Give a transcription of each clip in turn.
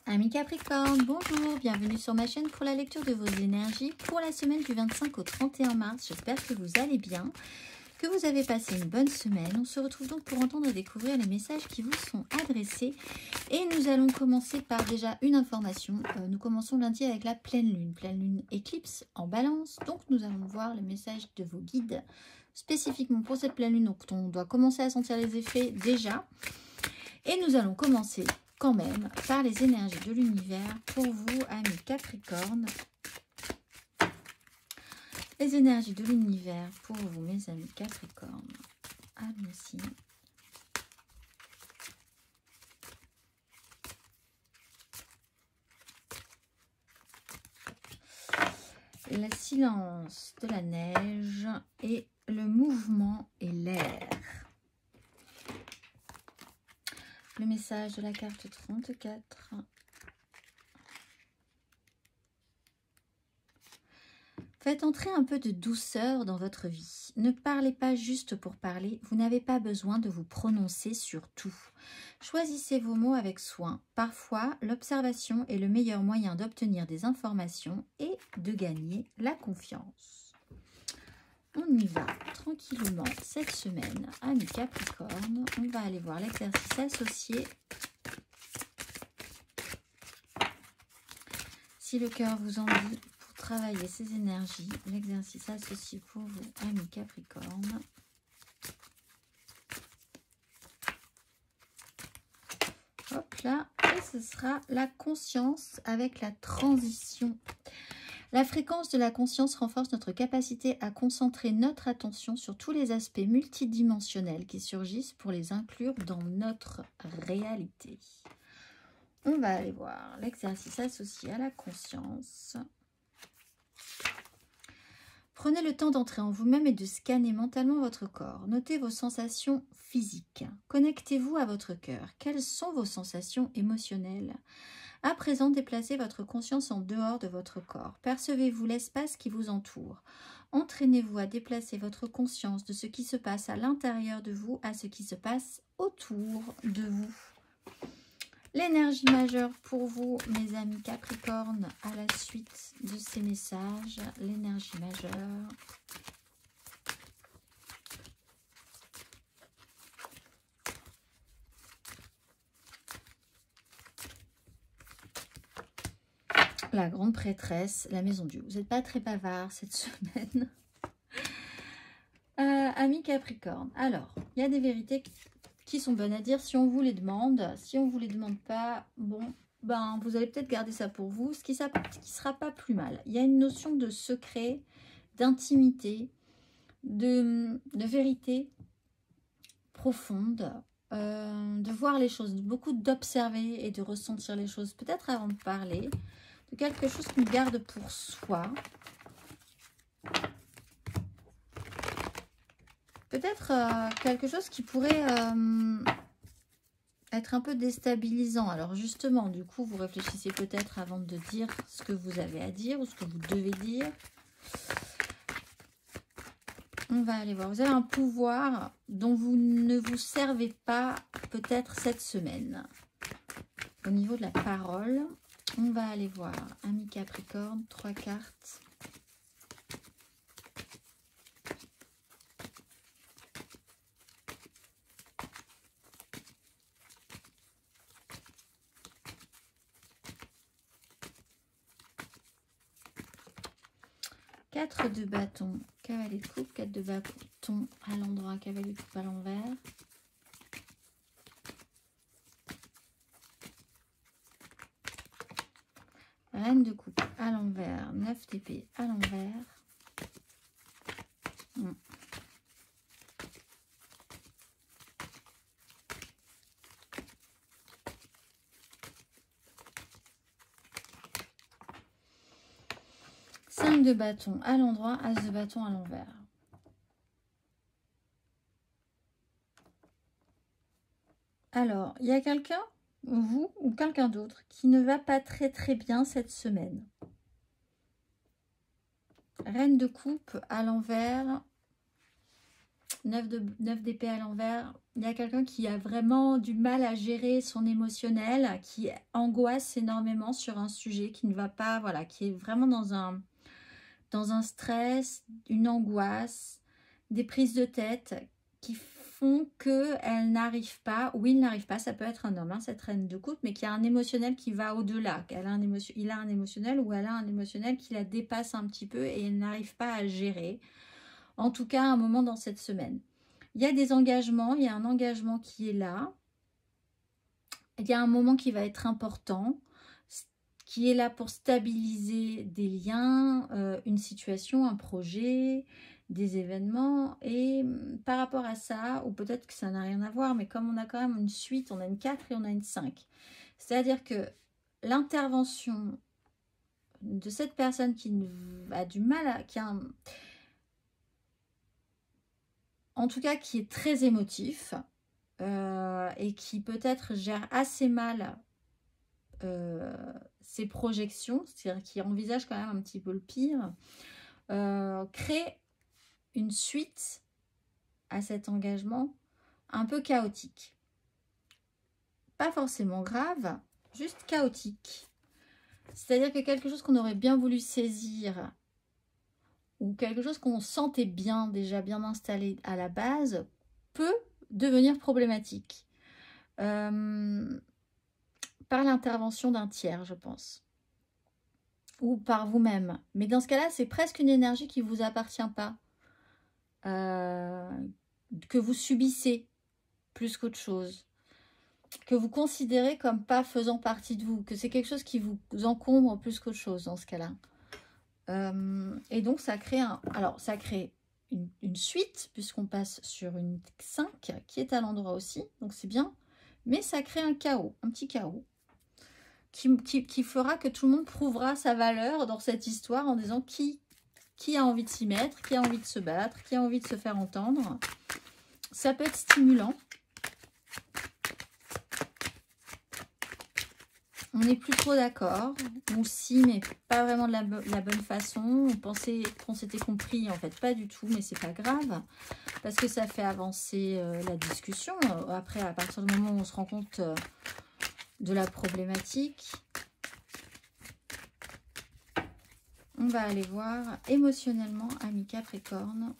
Amis Capricorne, bonjour, bienvenue sur ma chaîne pour la lecture de vos énergies pour la semaine du 25 au 31 mars. J'espère que vous allez bien, que vous avez passé une bonne semaine. On se retrouve donc pour entendre et découvrir les messages qui vous sont adressés. Et nous allons commencer par déjà une information. Nous commençons lundi avec la pleine lune éclipse en balance. Donc nous allons voir les messages de vos guides spécifiquement pour cette pleine lune. Donc on doit commencer à sentir les effets déjà. Et nous allons commencer quand même par les énergies de l'univers pour vous, amis Capricorne. Les énergies de l'univers pour vous, mes amis Capricorne. Allons-y. Le silence de la neige et le mouvement et l'air. Le message de la carte 34. Faites entrer un peu de douceur dans votre vie. Ne parlez pas juste pour parler. Vous n'avez pas besoin de vous prononcer sur tout. Choisissez vos mots avec soin. Parfois, l'observation est le meilleur moyen d'obtenir des informations et de gagner la confiance. On y va tranquillement cette semaine, amis Capricorne. On va aller voir l'exercice associé. Si le cœur vous en dit pour travailler ces énergies, l'exercice associé pour vous, amis Capricorne. Hop là, et ce sera la conscience avec la transition. La fréquence de la conscience renforce notre capacité à concentrer notre attention sur tous les aspects multidimensionnels qui surgissent pour les inclure dans notre réalité. On va aller voir l'exercice associé à la conscience. Prenez le temps d'entrer en vous-même et de scanner mentalement votre corps. Notez vos sensations physiques. Connectez-vous à votre cœur. Quelles sont vos sensations émotionnelles ? À présent, déplacez votre conscience en dehors de votre corps. Percevez-vous l'espace qui vous entoure. Entraînez-vous à déplacer votre conscience de ce qui se passe à l'intérieur de vous à ce qui se passe autour de vous. L'énergie majeure pour vous, mes amis Capricorne, à la suite de ces messages. L'énergie majeure. La grande prêtresse, la maison Dieu. Vous n'êtes pas très bavard cette semaine. Amis Capricorne. Alors, il y a des vérités qui sont bonnes à dire si on vous les demande. Si on ne vous les demande pas, bon, ben, vous allez peut-être garder ça pour vous, ce qui ne sera pas plus mal. Il y a une notion de secret, d'intimité, de vérité profonde, de voir les choses, beaucoup d'observer et de ressentir les choses, peut-être avant de parler, de quelque chose qu'on garde pour soi. Peut-être quelque chose qui pourrait être un peu déstabilisant. Alors justement, du coup, vous réfléchissez peut-être avant de dire ce que vous avez à dire ou ce que vous devez dire. On va aller voir. Vous avez un pouvoir dont vous ne vous servez pas peut-être cette semaine. Au niveau de la parole, on va aller voir. Amis Capricorne, 3 cartes. Quatre de bâton, cavalier de coupe, 4 de bâton à l'endroit, cavalier de coupe à l'envers. Reine de coupe à l'envers, 9 d'épée à l'envers. De bâton à l'endroit, as de bâton à l'envers. Alors, il y a quelqu'un, vous ou quelqu'un d'autre, qui ne va pas très bien cette semaine. Reine de coupe à l'envers. 9 d'épée à l'envers. Il y a quelqu'un qui a vraiment du mal à gérer son émotionnel, qui angoisse énormément sur un sujet, qui ne va pas, voilà, qui est vraiment dans un stress, une angoisse, des prises de tête qui font qu'elle n'arrive pas, ou il n'arrive pas, ça peut être un homme, hein, cette reine de coupe, mais qui a un émotionnel qui va au-delà. Il a un émotionnel ou elle a un émotionnel qui la dépasse un petit peu et elle n'arrive pas à gérer. En tout cas, un moment dans cette semaine. Il y a des engagements, il y a un engagement qui est là. Il y a un moment qui va être important, qui est là pour stabiliser des liens, une situation, un projet, des événements. Et par rapport à ça, ou peut-être que ça n'a rien à voir, mais comme on a quand même une suite, on a une 4 et on a une 5. C'est-à-dire que l'intervention de cette personne qui a du mal à... en tout cas qui est très émotif et qui peut-être gère assez mal ses projections, c'est-à-dire qui envisage quand même un petit peu le pire, crée une suite à cet engagement un peu chaotique. Pas forcément grave, juste chaotique. C'est-à-dire que quelque chose qu'on aurait bien voulu saisir ou quelque chose qu'on sentait bien, déjà bien installé à la base, peut devenir problématique. Par l'intervention d'un tiers, je pense. Ou par vous-même. Mais dans ce cas-là, c'est presque une énergie qui ne vous appartient pas. Que vous subissez plus qu'autre chose. Que vous considérez comme pas faisant partie de vous. Que c'est quelque chose qui vous encombre plus qu'autre chose dans ce cas-là. Et donc ça crée ça crée une suite, puisqu'on passe sur une 5 qui est à l'endroit aussi, donc c'est bien, mais ça crée un chaos, un petit chaos qui fera que tout le monde prouvera sa valeur dans cette histoire en disant qui a envie de s'y mettre, qui a envie de se battre, qui a envie de se faire entendre. Ça peut être stimulant. On n'est plus trop d'accord, ou si, mais pas vraiment de la bonne façon. On pensait qu'on s'était compris, en fait, pas du tout, mais c'est pas grave, parce que ça fait avancer la discussion. Après, à partir du moment où on se rend compte de la problématique, on va aller voir émotionnellement, ami Capricorne.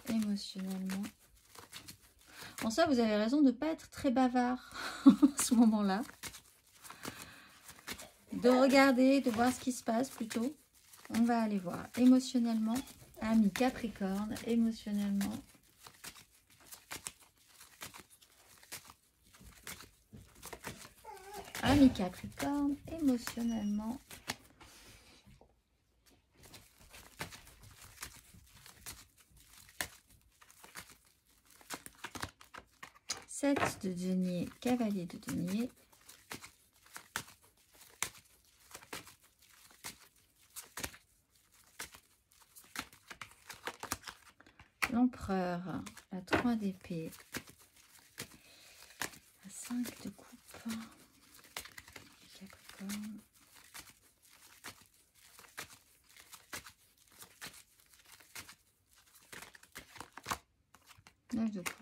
Émotionnellement. En ça, vous avez raison de ne pas être très bavard à ce moment-là. De regarder, de voir ce qui se passe plutôt. On va aller voir émotionnellement. Ami Capricorne, émotionnellement. Ami Capricorne, émotionnellement. Sept de denier, cavalier de denier. L'empereur, la 3 d'épée, la 5 de coupe, Capricorne. Neuf de coupe.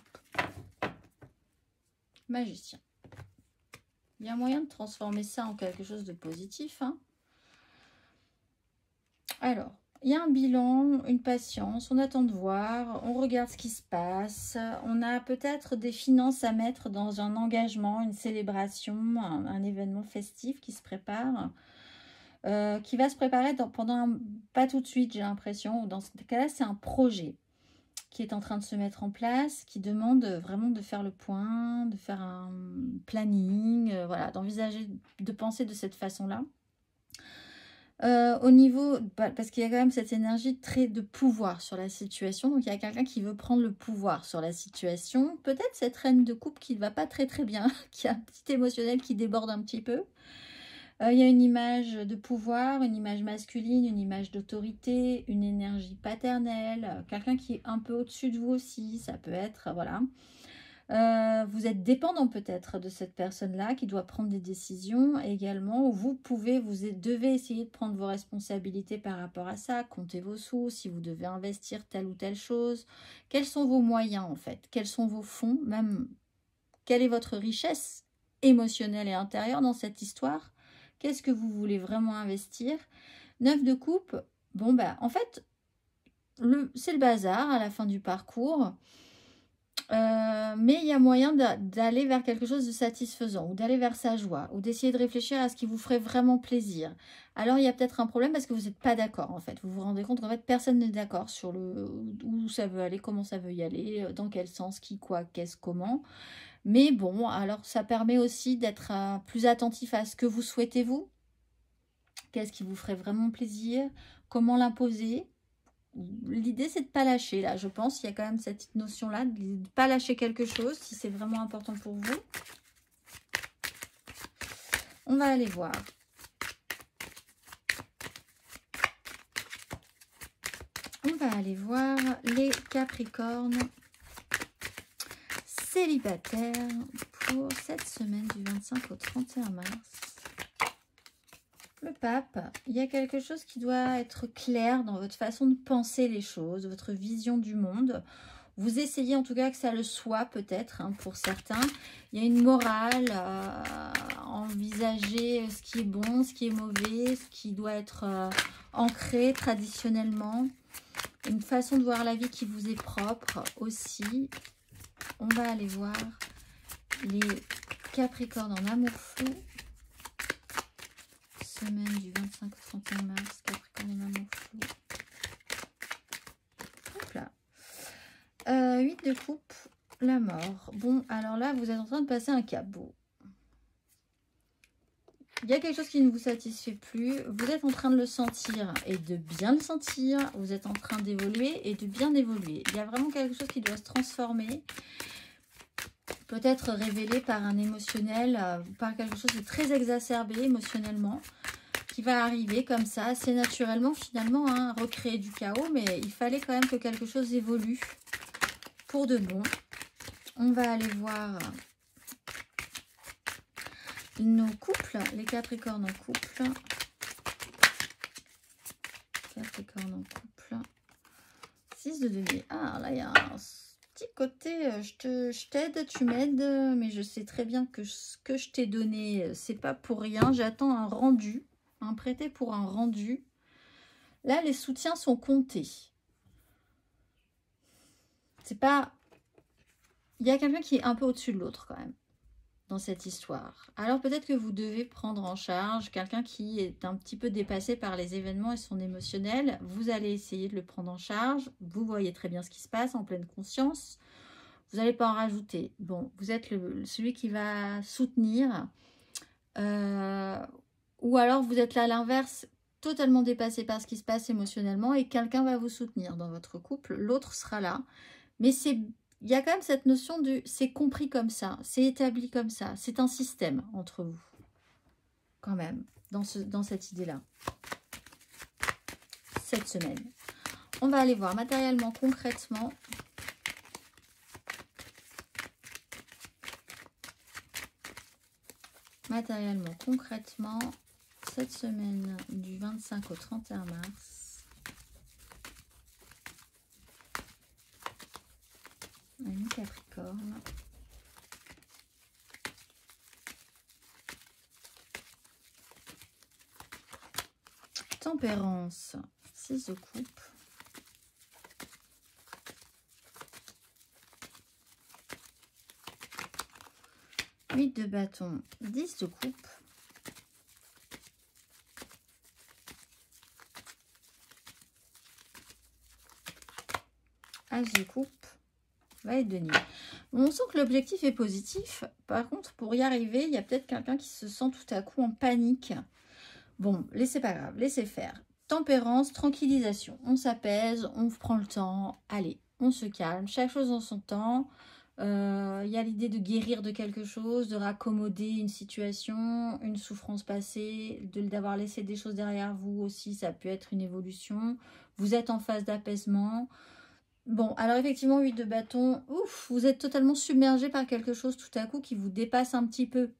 Magicien. Il y a moyen de transformer ça en quelque chose de positif. Hein. Alors, il y a un bilan, une patience, on attend de voir, on regarde ce qui se passe. On a peut-être des finances à mettre dans un engagement, une célébration, un événement festif qui se prépare. Qui va se préparer pas tout de suite, j'ai l'impression. Dans ce cas-là, c'est un projet qui est en train de se mettre en place, qui demande vraiment de faire le point, de faire un planning, voilà, d'envisager, de penser de cette façon-là. Au niveau, parce qu'il y a quand même cette énergie de pouvoir sur la situation, donc il y a quelqu'un qui veut prendre le pouvoir sur la situation, peut-être cette reine de coupe qui ne va pas très bien, qui a un petit émotionnel qui déborde un petit peu. Il y a une image de pouvoir, une image masculine, une image d'autorité, une énergie paternelle, quelqu'un qui est un peu au-dessus de vous aussi, ça peut être, voilà. vous êtes dépendant peut-être de cette personne-là qui doit prendre des décisions également. Vous devez essayer de prendre vos responsabilités par rapport à ça. Comptez vos sous, si vous devez investir telle ou telle chose. Quels sont vos moyens en fait? Quels sont vos fonds? Même, quelle est votre richesse émotionnelle et intérieure dans cette histoire? Qu'est-ce que vous voulez vraiment investir? 9 de coupe, bon ben en fait, c'est le bazar à la fin du parcours. Mais il y a moyen d'aller vers quelque chose de satisfaisant ou d'aller vers sa joie ou d'essayer de réfléchir à ce qui vous ferait vraiment plaisir. Alors il y a peut-être un problème parce que vous n'êtes pas d'accord en fait. Vous vous rendez compte qu'en fait personne n'est d'accord sur où ça veut aller, comment ça veut y aller, dans quel sens, qui, quoi, qu'est-ce, comment. Mais bon, alors ça permet aussi d'être plus attentif à ce que vous souhaitez vous. Qu'est-ce qui vous ferait vraiment plaisir, comment l'imposer. L'idée, c'est de ne pas lâcher, là. Je pense qu'il y a quand même cette notion-là, de ne pas lâcher quelque chose, si c'est vraiment important pour vous. On va aller voir. On va aller voir les Capricornes célibataires pour cette semaine du 25 au 31 mars. Le pape, il y a quelque chose qui doit être clair dans votre façon de penser les choses, votre vision du monde. Vous essayez en tout cas que ça le soit peut-être pour certains. Il y a une morale à envisager ce qui est bon, ce qui est mauvais, ce qui doit être ancré traditionnellement. Une façon de voir la vie qui vous est propre aussi. On va aller voir les Capricornes en amour flou. Semaine du 25 au 31 mars, Capricorne en amour flou. Hop là. 8 de coupe, la mort. Bon, alors là, vous êtes en train de passer un cap. Bon. Il y a quelque chose qui ne vous satisfait plus. Vous êtes en train de le sentir et de bien le sentir. Vous êtes en train d'évoluer et de bien évoluer. Il y a vraiment quelque chose qui doit se transformer. Peut-être révélé par un émotionnel, par quelque chose de très exacerbé émotionnellement, qui va arriver comme ça, assez naturellement finalement, recréer du chaos, mais il fallait quand même que quelque chose évolue pour de bon. On va aller voir nos couples, les Capricornes en couple. Capricorne en couple. 6 de denier. Ah, là, il y a un petit côté, je t'aide, tu m'aides, mais je sais très bien que ce que je t'ai donné, c'est pas pour rien. J'attends un rendu, un prêté pour un rendu. Là, les soutiens sont comptés. C'est pas... Il y a quelqu'un qui est un peu au-dessus de l'autre quand même dans cette histoire. Alors peut-être que vous devez prendre en charge quelqu'un qui est un petit peu dépassé par les événements et son émotionnel. Vous allez essayer de le prendre en charge. Vous voyez très bien ce qui se passe en pleine conscience. Vous n'allez pas en rajouter. Bon, vous êtes celui qui va soutenir. Ou alors vous êtes là à l'inverse, totalement dépassé par ce qui se passe émotionnellement et quelqu'un va vous soutenir dans votre couple. L'autre sera là. Mais il y a quand même cette notion de c'est compris comme ça, c'est établi comme ça, c'est un système entre vous. Quand même, dans cette idée-là. Cette semaine. On va aller voir matériellement, concrètement. Matériellement, concrètement, cette semaine du 25 au 31 mars. Une Capricorne. Tempérance, 6 de coupe. Huit de bâton, 10 de coupe. As de coupe. Va être de nuit. On sent que l'objectif est positif. Par contre, pour y arriver, il y a peut-être quelqu'un qui se sent tout à coup en panique. Bon, laissez pas grave, laissez faire. Tempérance, tranquillisation. On s'apaise, on prend le temps. Allez, on se calme. Chaque chose en son temps. Il y a l'idée de guérir de quelque chose, de raccommoder une situation, une souffrance passée, d'avoir laissé des choses derrière vous aussi. Ça peut être une évolution. Vous êtes en phase d'apaisement. Bon, alors effectivement, 8 de bâton, ouf, vous êtes totalement submergé par quelque chose tout à coup qui vous dépasse un petit peu,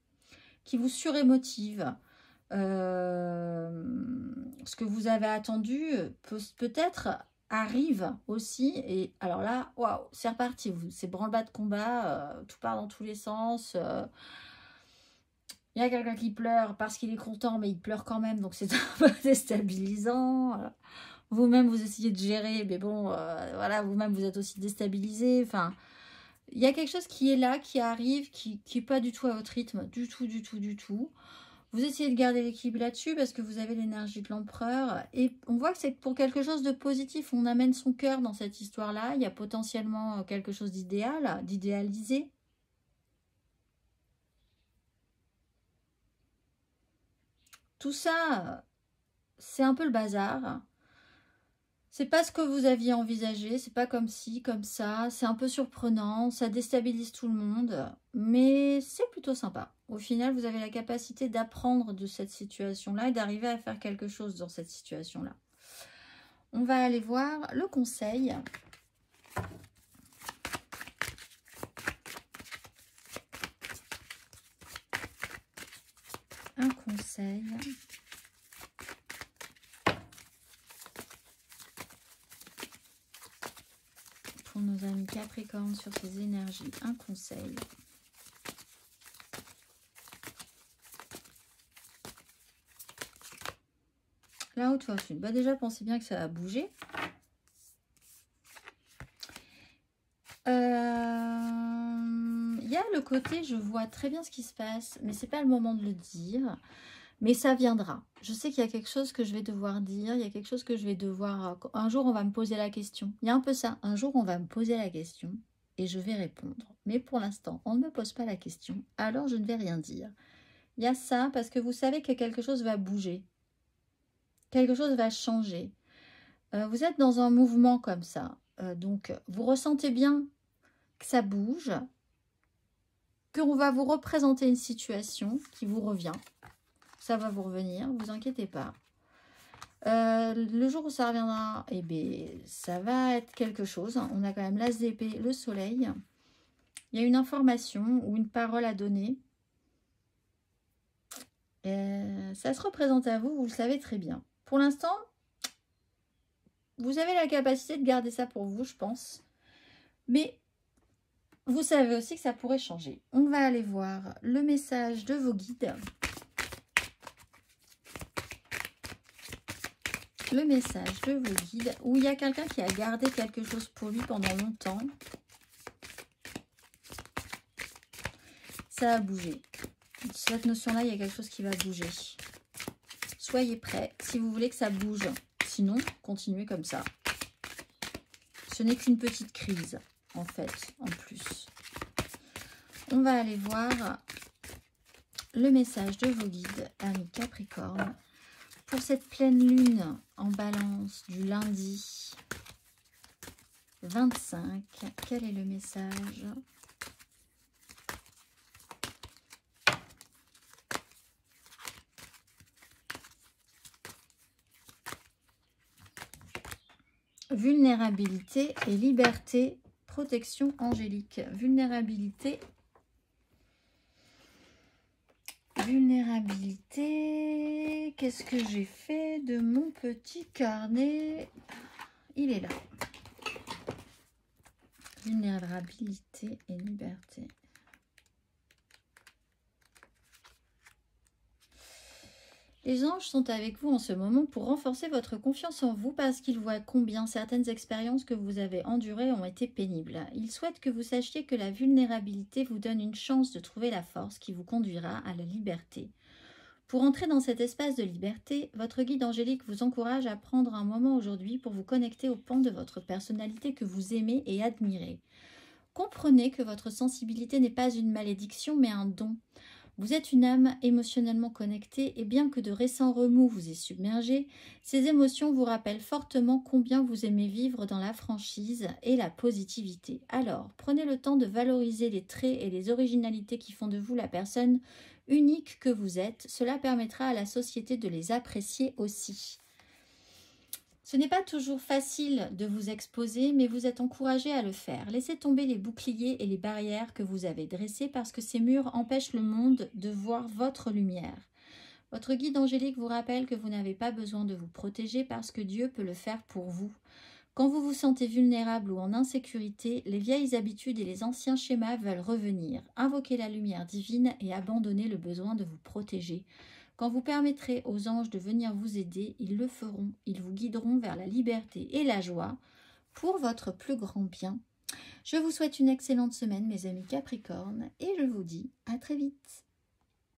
qui vous surémotive. Ce que vous avez attendu peut-être arrive aussi. Et alors là, waouh, c'est reparti. C'est branle-bas de combat, tout part dans tous les sens. Il y a quelqu'un qui pleure parce qu'il est content, mais il pleure quand même, donc c'est un peu déstabilisant. Vous-même, vous essayez de gérer, mais bon, voilà, vous-même, vous êtes aussi déstabilisé. Enfin, il y a quelque chose qui est là, qui arrive, qui n'est pas du tout à votre rythme, du tout, du tout, du tout. Vous essayez de garder l'équilibre là-dessus parce que vous avez l'énergie de l'empereur. Et on voit que c'est pour quelque chose de positif. On amène son cœur dans cette histoire-là. Il y a potentiellement quelque chose d'idéal, d'idéalisé. Tout ça, c'est un peu le bazar. C'est pas ce que vous aviez envisagé, c'est pas comme ci, comme ça, c'est un peu surprenant, ça déstabilise tout le monde, mais c'est plutôt sympa. Au final, vous avez la capacité d'apprendre de cette situation-là et d'arriver à faire quelque chose dans cette situation-là. On va aller voir le conseil. Un conseil. Pour nos amis Capricorne sur ces énergies, un conseil. La haute fortune. Bah déjà, pensez bien que ça va bouger. Il y a le côté, je vois très bien ce qui se passe, mais c'est pas le moment de le dire. Mais ça viendra. Je sais qu'il y a quelque chose que je vais devoir dire. Il y a quelque chose que je vais devoir... Un jour, on va me poser la question. Il y a un peu ça. Un jour, on va me poser la question et je vais répondre. Mais pour l'instant, on ne me pose pas la question. Alors, je ne vais rien dire. Il y a ça parce que vous savez que quelque chose va bouger. Quelque chose va changer. Vous êtes dans un mouvement comme ça. Donc, vous ressentez bien que ça bouge. Qu'on va vous représenter une situation qui vous revient. Ça va vous revenir, vous inquiétez pas. Le jour où ça reviendra, eh bien, ça va être quelque chose. On a quand même l'as d'épée, le soleil. Il y a une information ou une parole à donner. Ça se représente à vous, vous le savez très bien. Pour l'instant, vous avez la capacité de garder ça pour vous, je pense. Mais vous savez aussi que ça pourrait changer. On va aller voir le message de vos guides. Le message de vos guides, où il y a quelqu'un qui a gardé quelque chose pour lui pendant longtemps. Ça a bougé. Cette notion-là, il y a quelque chose qui va bouger. Soyez prêts si vous voulez que ça bouge. Sinon, continuez comme ça. Ce n'est qu'une petite crise, en fait, en plus. On va aller voir le message de vos guides, amis Capricorne. Pour cette pleine lune en balance du lundi 25, quel est le message ? Vulnérabilité et liberté, protection angélique. Vulnérabilité. Vulnérabilité. Qu'est-ce que j'ai fait de mon petit carnet? Il est là. Vulnérabilité et liberté. Les anges sont avec vous en ce moment pour renforcer votre confiance en vous parce qu'ils voient combien certaines expériences que vous avez endurées ont été pénibles. Ils souhaitent que vous sachiez que la vulnérabilité vous donne une chance de trouver la force qui vous conduira à la liberté. Pour entrer dans cet espace de liberté, votre guide angélique vous encourage à prendre un moment aujourd'hui pour vous connecter au pan de votre personnalité que vous aimez et admirez. Comprenez que votre sensibilité n'est pas une malédiction mais un don. Vous êtes une âme émotionnellement connectée et bien que de récents remous vous aient submergé, ces émotions vous rappellent fortement combien vous aimez vivre dans la franchise et la positivité. Alors, prenez le temps de valoriser les traits et les originalités qui font de vous la personne unique que vous êtes. Cela permettra à la société de les apprécier aussi. Ce n'est pas toujours facile de vous exposer, mais vous êtes encouragé à le faire. Laissez tomber les boucliers et les barrières que vous avez dressés parce que ces murs empêchent le monde de voir votre lumière. Votre guide angélique vous rappelle que vous n'avez pas besoin de vous protéger parce que Dieu peut le faire pour vous. Quand vous vous sentez vulnérable ou en insécurité, les vieilles habitudes et les anciens schémas veulent revenir. Invoquez la lumière divine et abandonnez le besoin de vous protéger. Quand vous permettrez aux anges de venir vous aider, ils le feront. Ils vous guideront vers la liberté et la joie pour votre plus grand bien. Je vous souhaite une excellente semaine, mes amis Capricornes, et je vous dis à très vite.